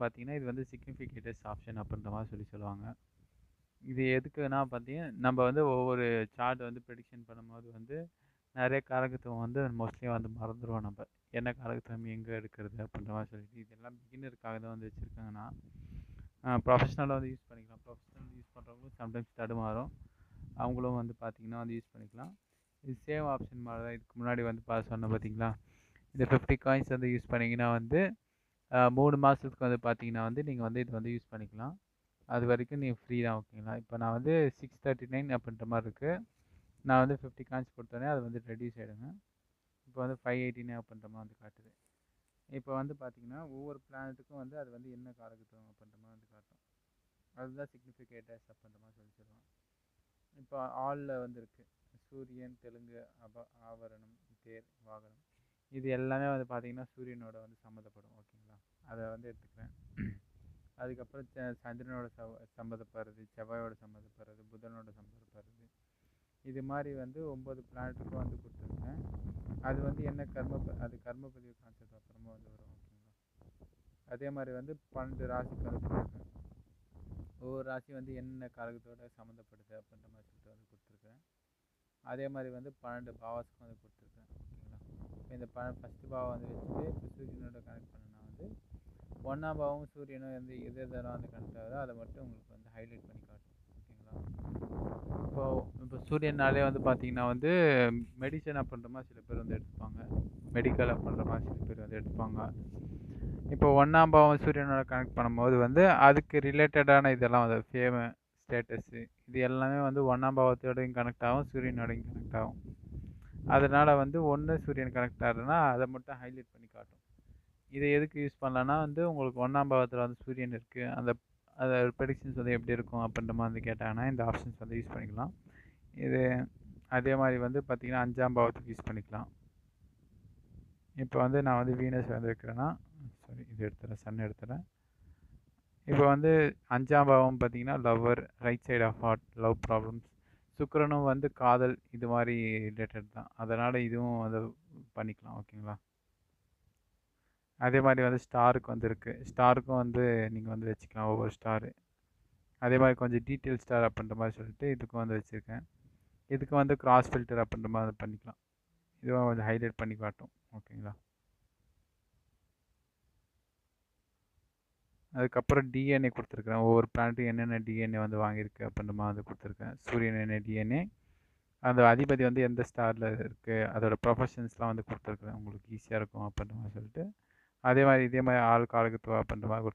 பார்த்தீங்கன்னா, இது வந்து சிக்னிஃபிகேட்டர்ஸ் ஆப்ஷன் அப்படின்ற மாதிரி சொல்லுவாங்க. இது எதுக்குன்னா பார்த்தீங்கன்னா, நம்ம வந்து ஒவ்வொரு சார்ட் வந்து ப்ரெடிக்ஷன் பண்ணும்போது வந்து நிறைய காரகத்துவம் வந்து மோஸ்ட்லி வந்து மறந்துடுவோம் நம்ம. என்ன காரகத்துவம் எங்கே எடுக்கிறது அப்படின்ற மாதிரி சொல்லிட்டு இதெல்லாம் பிகினருக்காக தான் வந்து வச்சுருக்காங்கன்னா ப்ரொஃபஷ்னலாக வந்து யூஸ் பண்ணிக்கலாம். ப்ரொஃபஷ்னல் யூஸ் பண்ணுறவங்களும் சம்டைம்ஸ் தடுமாறும். அவங்களும் வந்து பார்த்தீங்கன்னா வந்து யூஸ் பண்ணிக்கலாம். இது சேவ் ஆப்ஷன் மாதிரி தான். இதுக்கு முன்னாடி வந்து சொன்னேன் பார்த்தீங்களா, இந்த 50 காயின்ஸ் வந்து யூஸ் பண்ணிங்கன்னா வந்து 3 மாதத்துக்கு வந்து பார்த்தீங்கன்னா வந்து நீங்கள் வந்து இது வந்து யூஸ் பண்ணிக்கலாம். அது வரைக்கும் நீங்கள் ஃப்ரீ தான். ஓகேங்களா. இப்போ நான் வந்து 639 அப்படின்ற மாதிரி இருக்குது. நான் வந்து 50 காயின்ஸ் கொடுத்தோன்னே அது வந்து ரெடியூஸ் ஆகிடுங்க. இப்போ வந்து 589 அப்படின்ற மாதிரி வந்து காட்டுது. இப்போ வந்து பார்த்தீங்கன்னா ஒவ்வொரு பிளானட்டுக்கும் வந்து அது வந்து என்ன காரகத்துவம் அப்படின்ற மாதிரி வந்து காட்டும். அதுதான் சிக்னிஃபிகேட்டர்ஸ் அப்படின்ற மாதிரி சொல்லுவாங்க. இப்போ ஆலில் வந்து இருக்குது சூரியன், தெலுங்கு, ஆவரணம், தேர், வாகனம். இது எல்லாமே வந்து பார்த்தீங்கன்னா சூரியனோட வந்து சம்மந்தப்படும். ஓகேங்களா. அதை வந்து எடுத்துக்கிறேன். அதுக்கப்புறம் சந்திரனோட சம்மந்தப்படுறது, செவ்வாயோட சம்மந்தப்படுறது, புதனோட சம்மந்தப்படுறது. இது மாதிரி வந்து 9 பிளானட்டுக்கும் வந்து கொடுத்துருக்கேன். அது வந்து என்ன அது கர்மபதிவு கான்செப்ட் அப்புறமா வந்து வரும். ஓகேங்களா. அதே மாதிரி வந்து 12 ராசிக்கு வந்து கொடுத்துருக்கேன். ஒவ்வொரு ராசி வந்து என்ன காரகத்தோட சம்மந்தப்படுது அப்படின்ற மாதிரி சொல்லிட்டு வந்து கொடுத்துருக்கேன். அதே மாதிரி வந்து 12 பாவாஸ்க்கும் வந்து கொடுத்துருக்கேன். ஓகேங்களா. இப்போ இந்த ஃபஸ்ட்டு பாவம் வந்து வச்சுட்டு இப்போ சூரியனோட கனெக்ட் பண்ணனா வந்து 1ஆம் பாவமும் சூரியனும் வந்து எது எதெல்லாம் வந்து கனெக்ட் ஆகுதோ அதை மட்டும் உங்களுக்கு வந்து ஹைலைட் பண்ணி காட்டும். ஓகேங்களா. இப்போ சூரியனாலே வந்து பார்த்தீங்கன்னா வந்து மெடிசன் அப்படின்ற மாதிரி சில பேர் வந்து எடுத்துப்பாங்க. மெடிக்கல் அப்படின்ற மாதிரி சில பேர் வந்து எடுத்துப்பாங்க. இப்போ 1ஆம் பாவம் சூரியனோட கனெக்ட் பண்ணும்போது வந்து அதுக்கு ரிலேட்டடான இதெல்லாம் வந்து ஃபேமு, ஸ்டேட்டஸு, இது எல்லாமே வந்து 1ஆம் பாவத்தோடையும் கனெக்ட் ஆகும், சூரியனோடையும் கனெக்ட் ஆகும். அதனால் வந்து சூரியன் கனெக்ட் ஆகுதுன்னா அதை மட்டும் ஹைலைட் பண்ணி காட்டும். இதை எதுக்கு யூஸ் பண்ணலான்னா வந்து உங்களுக்கு 1ஆம் பாவத்தில் வந்து சூரியன் இருக்குது, அந்த ப்ரெடிக்ஷன்ஸ் வந்து எப்படி இருக்கும் அப்படின்ற மாதிரி வந்து கேட்டாங்கன்னா இந்த ஆப்ஷன்ஸ் வந்து யூஸ் பண்ணிக்கலாம். இது அதே மாதிரி வந்து பார்த்திங்கன்னா 5ஆம் பாவத்துக்கு யூஸ் பண்ணிக்கலாம். இப்போ வந்து நான் வந்து வீனஸ் வந்து வைக்கிறேன்னா இது எடுத்துகிறேன், சன் எடுத்துகிறேன். இப்போ வந்து 5ஆம் பாவம் பார்த்திங்கன்னா lover, right side of heart, love problems. சுக்கிரனும் வந்து காதல், இது மாதிரி ரிலேட்டட் தான். அதனால் இதுவும் வந்து பண்ணிக்கலாம். ஓகேங்களா. அதே மாதிரி வந்து ஸ்டாருக்கு வந்து இருக்குது. ஸ்டாருக்கும் வந்து நீங்கள் வந்து வச்சுக்கலாம் ஒவ்வொரு ஸ்டாரு. அதே மாதிரி கொஞ்சம் டீட்டெயில் ஸ்டார் அப்படின்ற மாதிரி சொல்லிட்டு இதுக்கும் வந்து வச்சுருக்கேன். இதுக்கு வந்து கிராஸ் ஃபில்டர் அப்படின்ற மாதிரி பண்ணிக்கலாம். இதுவும் கொஞ்சம் ஹைலைட் பண்ணி காட்டும். ஓகேங்களா. அதுக்கப்புறம் டிஎன்ஏ கொடுத்துருக்கேன். ஒவ்வொரு பிளானட்டும் என்னென்ன டிஎன்ஏ வந்து வாங்கியிருக்கு அப்படின்ற மாதிரி வந்து கொடுத்துருக்கேன். சூரியன் என்ன டிஎன்ஏ, அந்த அதிபதி வந்து எந்த ஸ்டாரில் இருக்குது, அதோட ப்ரொஃபஷன்ஸ்லாம் வந்து கொடுத்துருக்குறேன். உங்களுக்கு ஈஸியாக இருக்கும் அப்படின்ற மாதிரி சொல்லிட்டு அதே மாதிரி இதே மாதிரி ஆள் காலகத்துவம் அப்படின்ற மாதிரி